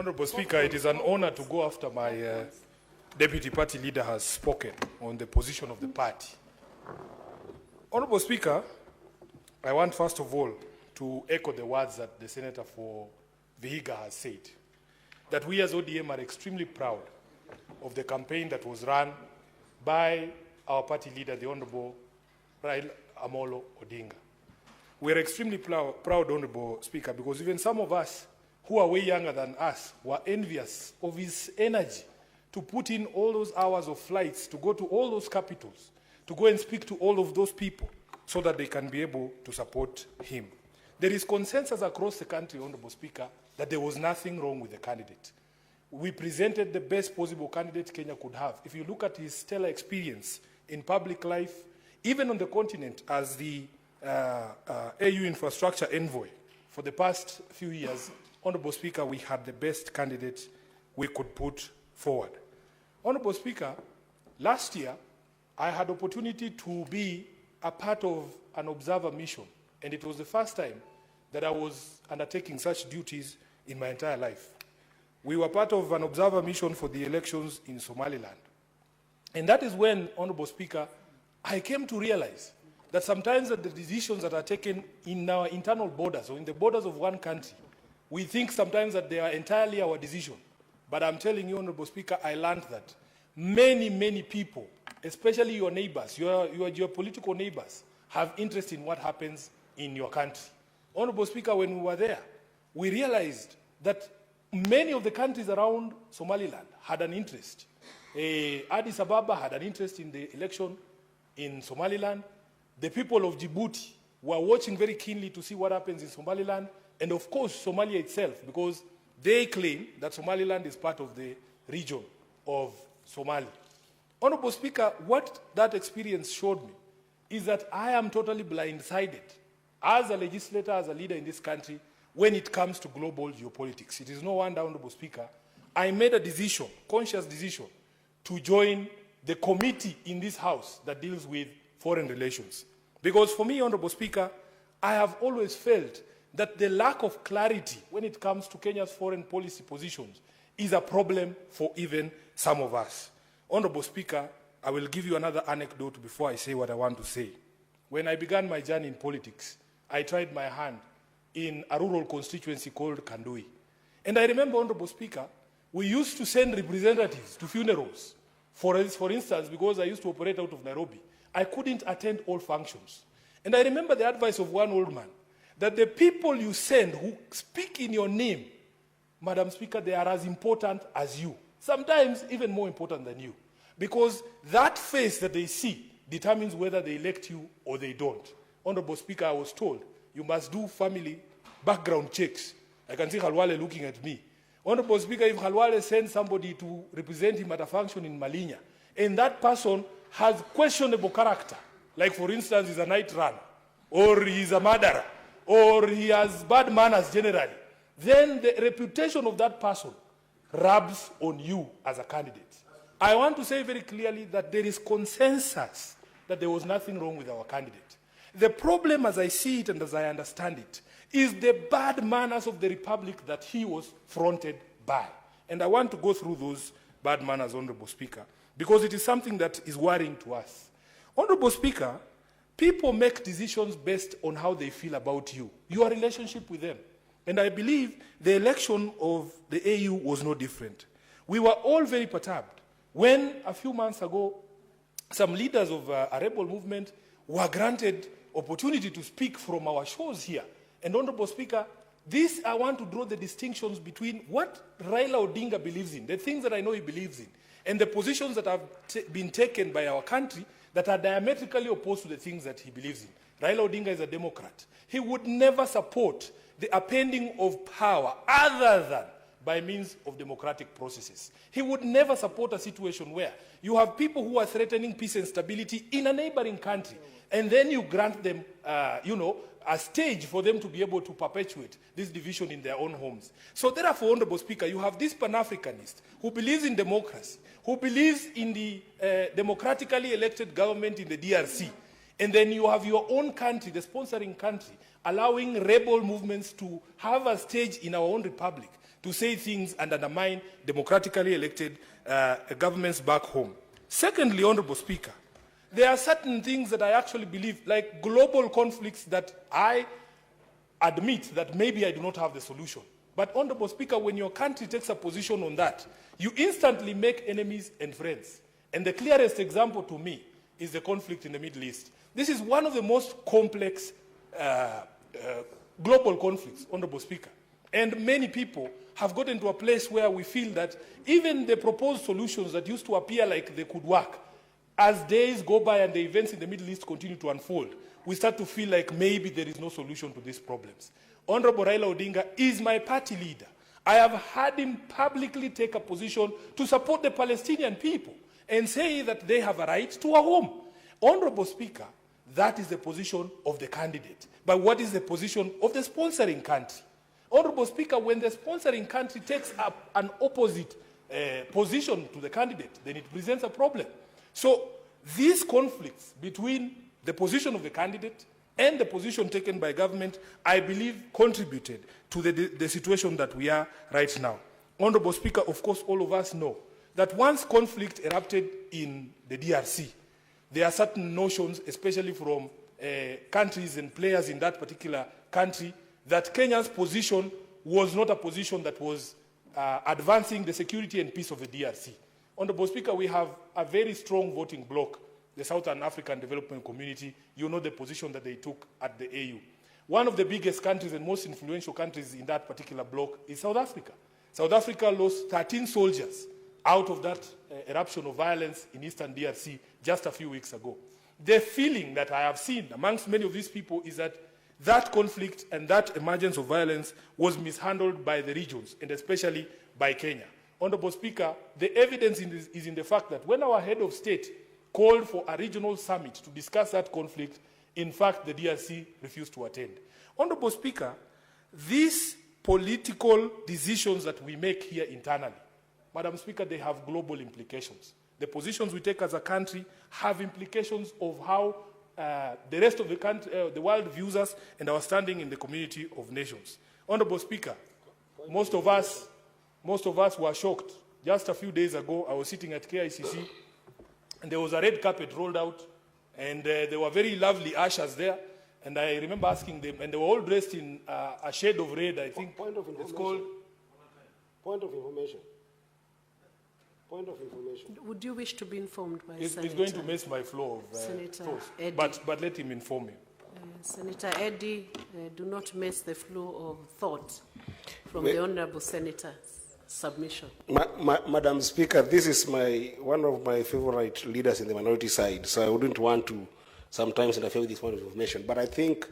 Honorable Speaker, it is an honor to go after my deputy party leader has spoken on the position of the party. Honorable Speaker, I want first of all to echo the words that the Senator for Vihiga has said, that we as ODM are extremely proud of the campaign that was run by our party leader, the Honorable Raila Odinga. We are extremely proud, Honorable Speaker, because even some of us who are way younger than us were envious of his energy to put in all those hours of flights, to go to all those capitals, to go and speak to all of those people so that they can be able to support him. There is consensus across the country, Honorable Speaker, that there was nothing wrong with the candidate. We presented the best possible candidate Kenya could have. If you look at his stellar experience in public life, even on the continent as the AU infrastructure envoy for the past few years, Honorable Speaker, we had the best candidate we could put forward. Honorable Speaker, last year, I had opportunity to be a part of an observer mission, and it was the first time that I was undertaking such duties in my entire life. We were part of an observer mission for the elections in Somaliland. And that is when, Honorable Speaker, I came to realize that sometimes that the decisions that are taken in our internal borders or in the borders of one country, we think sometimes that they are entirely our decision. But I'm telling you, Honorable Speaker, I learned that many people, especially your neighbors, your political neighbors, have interest in what happens in your country. Honorable Speaker, when we were there, we realized that many of the countries around Somaliland had an interest. Addis Ababa had an interest in the election in Somaliland. The people of Djibouti were watching very keenly to see what happens in Somaliland. And of course, Somalia itself, because they claim that Somaliland is part of the region of Somalia. Honorable Speaker, what that experience showed me is that I am totally blindsided as a legislator, as a leader in this country, when it comes to global geopolitics. It is no wonder, Honorable Speaker, I made a decision, conscious decision, to join the committee in this House that deals with foreign relations. Because for me, Honorable Speaker, I have always felt that the lack of clarity when it comes to Kenya's foreign policy positions is a problem for even some of us. Honorable Speaker, I will give you another anecdote before I say what I want to say. When I began my journey in politics, I tried my hand in a rural constituency called Kandui. And I remember, Honorable Speaker, we used to send representatives to funerals. For instance, because I used to operate out of Nairobi, I couldn't attend all functions. And I remember the advice of one old man, that the people you send who speak in your name, Madam Speaker, they are as important as you. Sometimes even more important than you. Because that face that they see determines whether they elect you or they don't. Honorable Speaker, I was told, you must do family background checks. I can see Khalwale looking at me. Honorable Speaker, if Khalwale sends somebody to represent him at a function in Malinya, and that person has questionable character, like for instance, he's a night runner, or he's a murderer, or he has bad manners generally, then the reputation of that person rubs on you as a candidate. I want to say very clearly that there is consensus that there was nothing wrong with our candidate. The problem, as I see it and as I understand it, is the bad manners of the Republic that he was fronted by. And I want to go through those bad manners, Honorable Speaker, because it is something that is worrying to us. Honorable Speaker, people make decisions based on how they feel about you, your relationship with them. And I believe the election of the AU was no different. We were all very perturbed when a few months ago, some leaders of a rebel movement were granted opportunity to speak from our shows here. And Honorable Speaker, this I want to draw the distinctions between what Raila Odinga believes in, the things that I know he believes in, and the positions that have been taken by our country that are diametrically opposed to the things that he believes in. Raila Odinga is a Democrat. He would never support the appending of power other than by means of democratic processes. He would never support a situation where you have people who are threatening peace and stability in a neighboring country, and then you grant them, a stage for them to be able to perpetuate this division in their own homes. So therefore, Honorable Speaker, you have this Pan-Africanist who believes in democracy, who believes in the democratically elected government in the DRC, and then you have your own country, the sponsoring country, allowing rebel movements to have a stage in our own republic. to say things and undermine democratically elected governments back home. Secondly, Honorable Speaker, there are certain things that I actually believe, like global conflicts, that I admit that maybe I do not have the solution. But Honorable Speaker, when your country takes a position on that, you instantly make enemies and friends. And the clearest example to me is the conflict in the Middle East. This is one of the most complex global conflicts, Honorable Speaker. And many people have gotten to a place where we feel that even the proposed solutions that used to appear like they could work, as days go by and the events in the Middle East continue to unfold, we start to feel like maybe there is no solution to these problems. Honorable Raila Odinga is my party leader. I have had him publicly take a position to support the Palestinian people and say that they have a right to a home. Honorable Speaker, that is the position of the candidate. But what is the position of the sponsoring country? Honorable Speaker, when the sponsoring country takes up an opposite position to the candidate, then it presents a problem. So these conflicts between the position of the candidate and the position taken by government, I believe, contributed to the situation that we are right now. Honorable Speaker, of course, all of us know that once conflict erupted in the DRC, there are certain notions, especially from countries and players in that particular country, that Kenya's position was not a position that was advancing the security and peace of the DRC. Honorable Speaker, we have a very strong voting bloc, the Southern African Development Community. You know the position that they took at the AU. One of the biggest countries and most influential countries in that particular bloc is South Africa. South Africa lost 13 soldiers out of that eruption of violence in eastern DRC just a few weeks ago. The feeling that I have seen amongst many of these people is that that conflict and that emergence of violence was mishandled by the regions, and especially by Kenya. Honorable Speaker, the evidence is in the fact that when our head of state called for a regional summit to discuss that conflict, in fact, the DRC refused to attend. Honorable Speaker, these political decisions that we make here internally, Madam Speaker, they have global implications. The positions we take as a country have implications of how the rest of the country, the world views us and our standing in the community of nations. Honorable Speaker, most of us were shocked. Just a few days ago, I was sitting at KICC, and there was a red carpet rolled out, and there were very lovely ushers there. And I remember asking them, and they were all dressed in a shade of red, I think. Point of information. It's called... Point of information. Point of information. Would you wish to be informed by It's Senator? going to mess my flow of Senator thoughts. Eddie. But let him inform you. Senator Eddie, do not mess the flow of thought from the Honourable Senator's submission. Madam Speaker, this is one of my favorite leaders in the minority side, so I wouldn't want to sometimes interfere with this point of information. But I think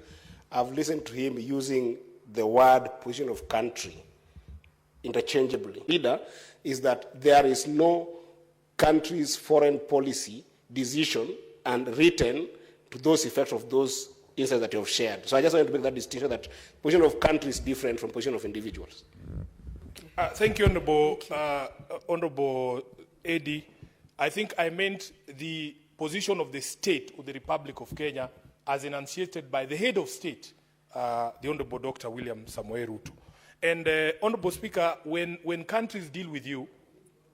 I've listened to him using the word position of country interchangeably. Leader is that there is no country's foreign policy decision and written to those effects of those insights that you have shared. So I just wanted to make that distinction that position of country is different from position of individuals. Thank you, Honorable Eddie. I think I meant the position of the state of the Republic of Kenya as enunciated by the head of state, the Honorable Dr. William Samoei Ruto. And Honorable Speaker, when countries deal with you,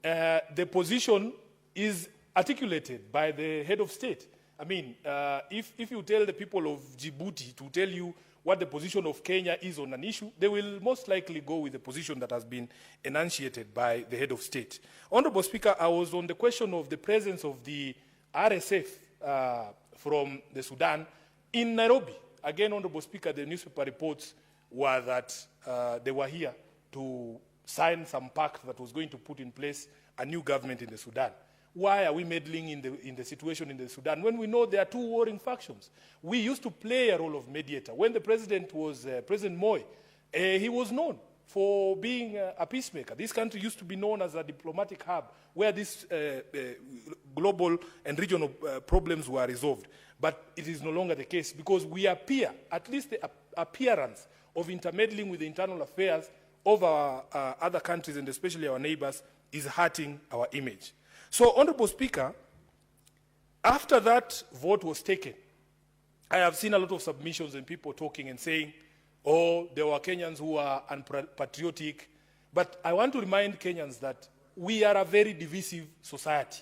the position is articulated by the head of state. I mean, if you tell the people of Djibouti to tell you what the position of Kenya is on an issue, they will most likely go with the position that has been enunciated by the head of state. Honorable Speaker, I was on the question of the presence of the RSF from the Sudan in Nairobi. Again, Honorable Speaker, the newspaper reports were that they were here to sign some pact that was going to put in place a new government in the Sudan. Why are we meddling in the situation in the Sudan when we know there are two warring factions? We used to play a role of mediator. When the president was President Moi, he was known for being a peacemaker. This country used to be known as a diplomatic hub where these global and regional problems were resolved. But it is no longer the case because we appear, at least the appearance of intermeddling with the internal affairs of our other countries and especially our neighbors is hurting our image. So, Honorable Speaker, after that vote was taken, I have seen a lot of submissions and people talking and saying, oh, there were Kenyans who are unpatriotic, But I want to remind Kenyans that we are a very divisive society.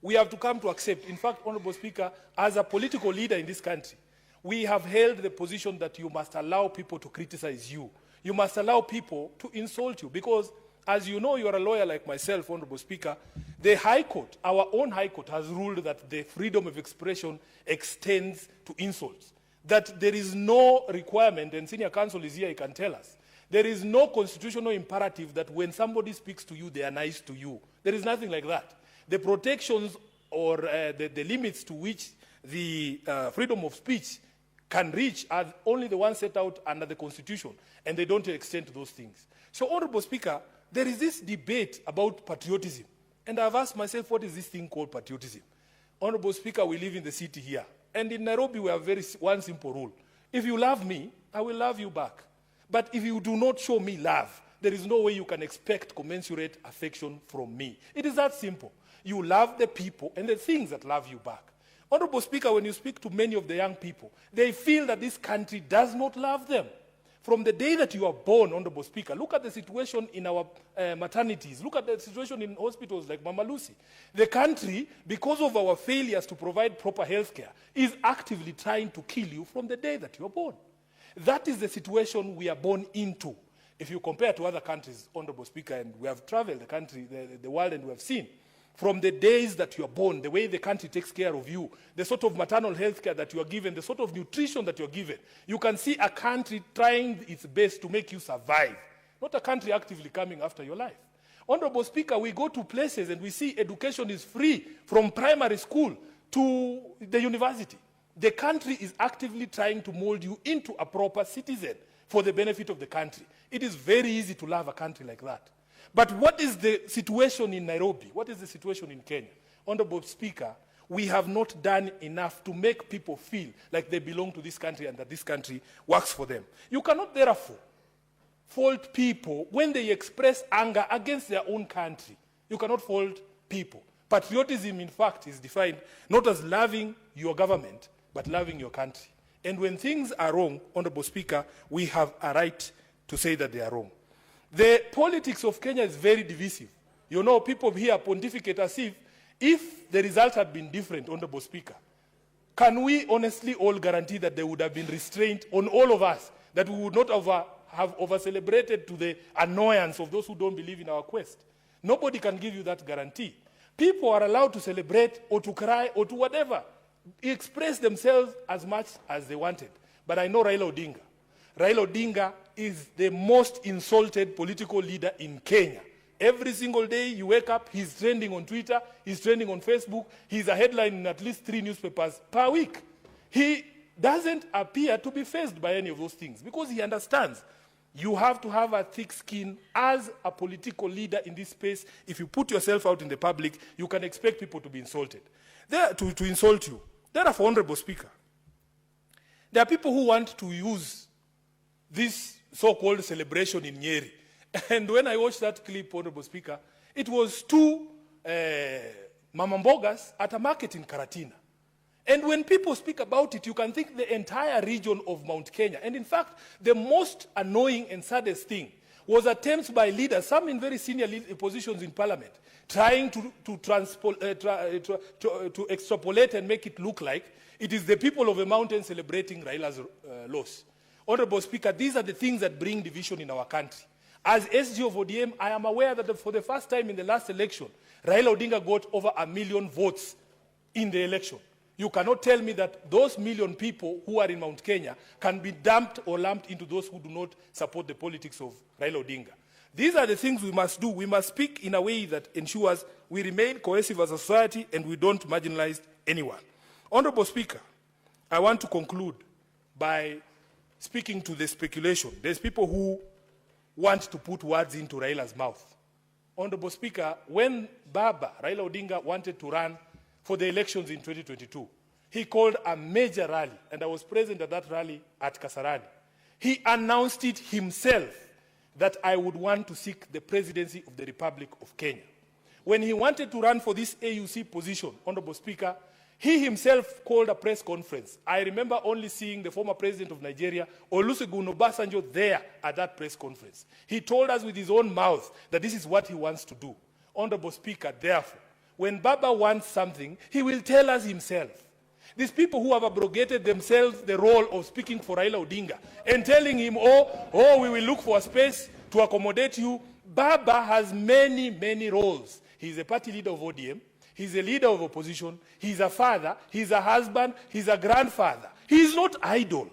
We have to come to accept, in fact, Honorable Speaker, as a political leader in this country, we have held the position that you must allow people to criticize you. You must allow people to insult you because, as you know, you are a lawyer like myself, Honorable Speaker, the High Court, our own High Court, has ruled that the freedom of expression extends to insults. That there is no requirement, and Senior Counsel is here, he can tell us, there is no constitutional imperative that when somebody speaks to you, they are nice to you. There is nothing like that. The protections or the limits to which the freedom of speech can reach are only the ones set out under the Constitution, and they don't extend to those things. So, Honorable Speaker, there is this debate about patriotism, and I've asked myself, what is this thing called patriotism? Honorable Speaker, we live in the city here, and in Nairobi we have one simple rule. If you love me, I will love you back. But if you do not show me love, there is no way you can expect commensurate affection from me. It is that simple. You love the people and the things that love you back. Honorable Speaker, when you speak to many of the young people, they feel that this country does not love them. From the day that you are born, Honorable Speaker, look at the situation in our maternities. Look at the situation in hospitals like Mama Lucy. The country, because of our failures to provide proper health care, is actively trying to kill you from the day that you are born. That is the situation we are born into. If you compare to other countries, Honorable Speaker, and we have traveled the country, the world, and we have seen, from the days that you are born, the way the country takes care of you, the sort of maternal health care that you are given, the sort of nutrition that you are given, you can see a country trying its best to make you survive, not a country actively coming after your life. Honorable Speaker, we go to places and we see education is free from primary school to the university. The country is actively trying to mold you into a proper citizen for the benefit of the country. It is very easy to love a country like that. But what is the situation in Nairobi? What is the situation in Kenya? Honorable Speaker, we have not done enough to make people feel like they belong to this country and that this country works for them. You cannot therefore fault people when they express anger against their own country. You cannot fault people. Patriotism, in fact, is defined not as loving your government, but loving your country. And when things are wrong, Honorable Speaker, we have a right to say that they are wrong. The politics of Kenya is very divisive. You know, people here pontificate as if the result had been different, Honorable Speaker. Can we honestly all guarantee that there would have been restraint on all of us, that we would not have over-celebrated to the annoyance of those who don't believe in our quest? Nobody can give you that guarantee. People are allowed to celebrate or to cry or to whatever, express themselves as much as they wanted. But I know Raila Odinga. Raila Odinga is the most insulted political leader in Kenya. Every single day you wake up, he's trending on Twitter, he's trending on Facebook, he's a headline in at least 3 newspapers per week. He doesn't appear to be faced by any of those things because he understands you have to have a thick skin as a political leader in this space. If you put yourself out in the public, you can expect people to be insulted. To insult you. Therefore, Honorable Speaker, there are people who want to use this so-called celebration in Nyeri. And when I watched that clip, Honorable Speaker, it was 2 mamambogas at a market in Karatina. And when people speak about it, you can think the entire region of Mount Kenya. And in fact, the most annoying and saddest thing was attempts by leaders, some in very senior positions in parliament, trying to extrapolate and make it look like it is the people of a mountain celebrating Raila's loss. Honorable Speaker, these are the things that bring division in our country. As SG of ODM, I am aware that for the first time in the last election, Raila Odinga got over 1 million votes in the election. You cannot tell me that those million people who are in Mount Kenya can be dumped or lumped into those who do not support the politics of Raila Odinga. These are the things we must do. We must speak in a way that ensures we remain cohesive as a society and we don't marginalize anyone. Honorable Speaker, I want to conclude by speaking to the speculation. There's people who want to put words into Raila's mouth. Honorable Speaker, when Baba, Raila Odinga, wanted to run for the elections in 2022, he called a major rally, and I was present at that rally at Kasarani. He announced it himself that I would want to seek the presidency of the Republic of Kenya. When he wanted to run for this AUC position, Honorable Speaker, He himself called a press conference. I remember only seeing the former president of Nigeria, Olusegun Obasanjo, there at that press conference. He told us with his own mouth that this is what he wants to do. Honorable Speaker, therefore, when Baba wants something, he will tell us himself. These people who have abrogated themselves the role of speaking for Raila Odinga and telling him, oh, we will look for a space to accommodate you. Baba has many, many roles. He's a party leader of ODM. He's a leader of opposition. He's a father. He's a husband. He's a grandfather. He's not idle.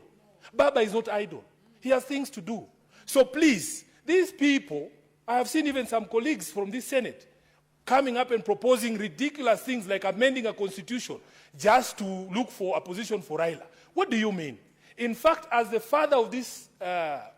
Baba is not idle. He has things to do. So please, these people, I have seen even some colleagues from this Senate coming up and proposing ridiculous things like amending a constitution just to look for a position for Raila. What do you mean? In fact, as the father of this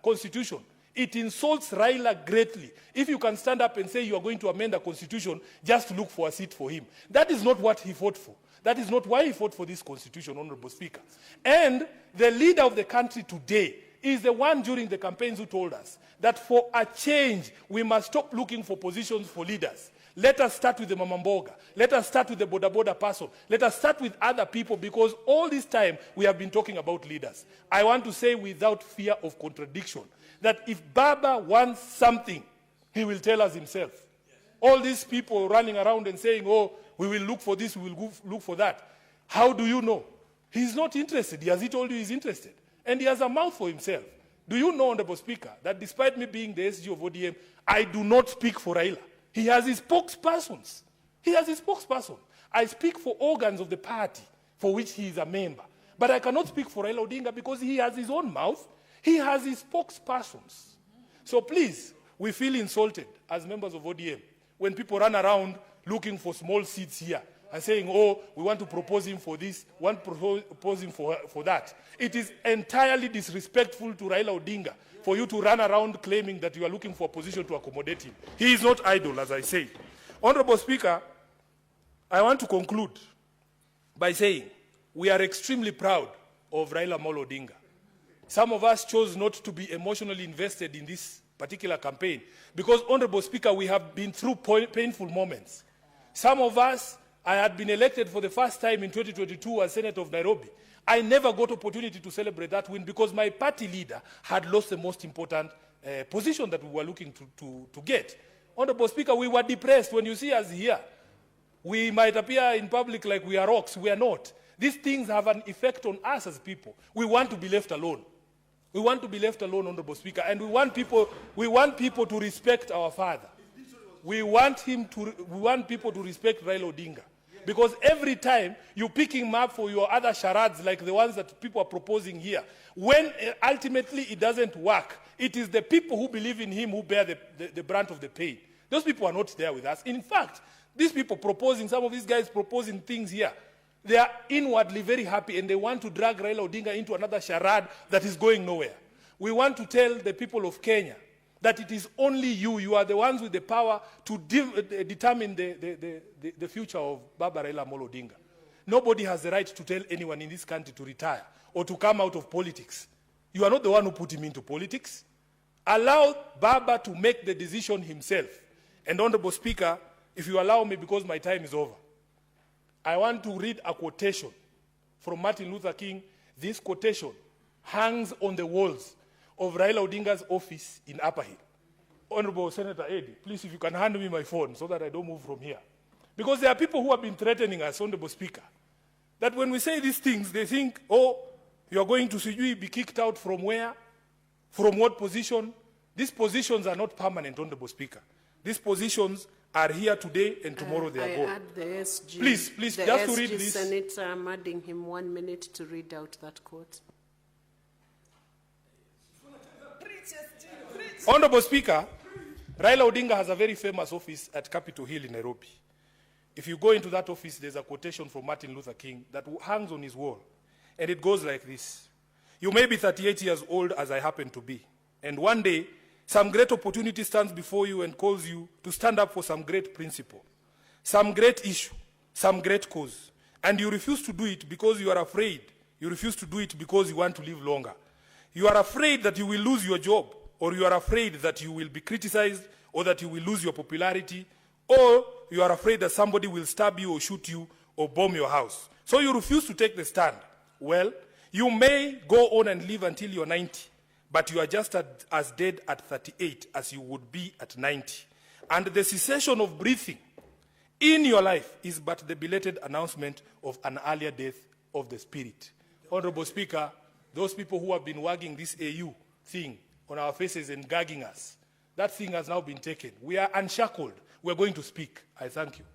constitution, it insults Raila greatly if you can stand up and say you are going to amend the constitution just to look for a seat for him. That is not what he fought for. That is not why he fought for this constitution, Honorable Speaker. And the leader of the country today is the one during the campaigns who told us that for a change, we must stop looking for positions for leaders. Let us start with the Mamamboga. Let us start with the Boda Boda person. Let us start with other people, because all this time we have been talking about leaders. I want to say without fear of contradiction that if Baba wants something, he will tell us himself. All these people running around and saying, oh, we will look for this, we will look for that. How do you know? He's not interested. Has he told you he's interested? And he has a mouth for himself. Do you know, Honorable Speaker, that despite me being the SG of ODM, I do not speak for Raila. He has his spokespersons. He has his spokesperson. I speak for organs of the party for which he is a member. But I cannot speak for Raila Odinga because he has his own mouth. He has his spokespersons. So please, we feel insulted as members of ODM when people run around looking for small seats here and saying, oh, we want to propose him for this, want to propose him for that. It is entirely disrespectful to Raila Odinga for you to run around claiming that you are looking for a position to accommodate him. He is not idle, as I say. Honorable Speaker, I want to conclude by saying we are extremely proud of Raila Amolo Odinga. Some of us chose not to be emotionally invested in this particular campaign because, Honorable Speaker, we have been through painful moments. Some of us, I had been elected for the first time in 2022 as Senator of Nairobi. I never got opportunity to celebrate that win because my party leader had lost the most important position that we were looking to get. Honorable Speaker, we were depressed. When you see us here, we might appear in public like we are rocks. We are not. These things have an effect on us as people. We want to be left alone. We want to be left alone, Honorable Speaker, and we want people to respect our father. We want people to respect Raila Odinga. Because every time you pick him up for your other charades like the ones that people are proposing here, when ultimately it doesn't work, it is the people who believe in him who bear the brunt of the pain. Those people are not there with us. In fact, these people proposing, some of these guys proposing things here, they are inwardly very happy and they want to drag Raila Odinga into another charade that is going nowhere. We want to tell the people of Kenya that it is only you are the ones with the power to determine the future of Baba Raila Amolo Odinga. Nobody has the right to tell anyone in this country to retire or to come out of politics. You are not the one who put him into politics. Allow Baba to make the decision himself. And Honorable Speaker, if you allow me, because my time is over, I want to read a quotation from Martin Luther King. This quotation hangs on the walls of Raila Odinga's office in Upper Hill. Honorable Senator Eddie, please, if you can hand me my phone so that I don't move from here. Because there are people who have been threatening us, Honorable Speaker, that when we say these things, they think, oh, you are going to be kicked out from where? From what position? These positions are not permanent, Honorable Speaker. These positions are here today and tomorrow they are gone. I add the SG. Please, the just SG to read this. Senator, I'm adding him 1 minute to read out that quote. Honorable Speaker, Raila Odinga has a very famous office at Capitol Hill in Nairobi. If you go into that office, there's a quotation from Martin Luther King that hangs on his wall. And it goes like this. You may be 38 years old as I happen to be. And one day, some great opportunity stands before you and calls you to stand up for some great principle, some great issue, some great cause. And you refuse to do it because you are afraid. You refuse to do it because you want to live longer. You are afraid that you will lose your job, or you are afraid that you will be criticized, or that you will lose your popularity, or you are afraid that somebody will stab you or shoot you, or bomb your house. So you refuse to take the stand. Well, you may go on and live until you're 90, but you are just as dead at 38 as you would be at 90. And the cessation of breathing in your life is but the belated announcement of an earlier death of the spirit. Honorable Speaker, those people who have been wagging this AU thing on our faces and gagging us, that thing has now been taken. We are unshackled. We're going to speak. I thank you.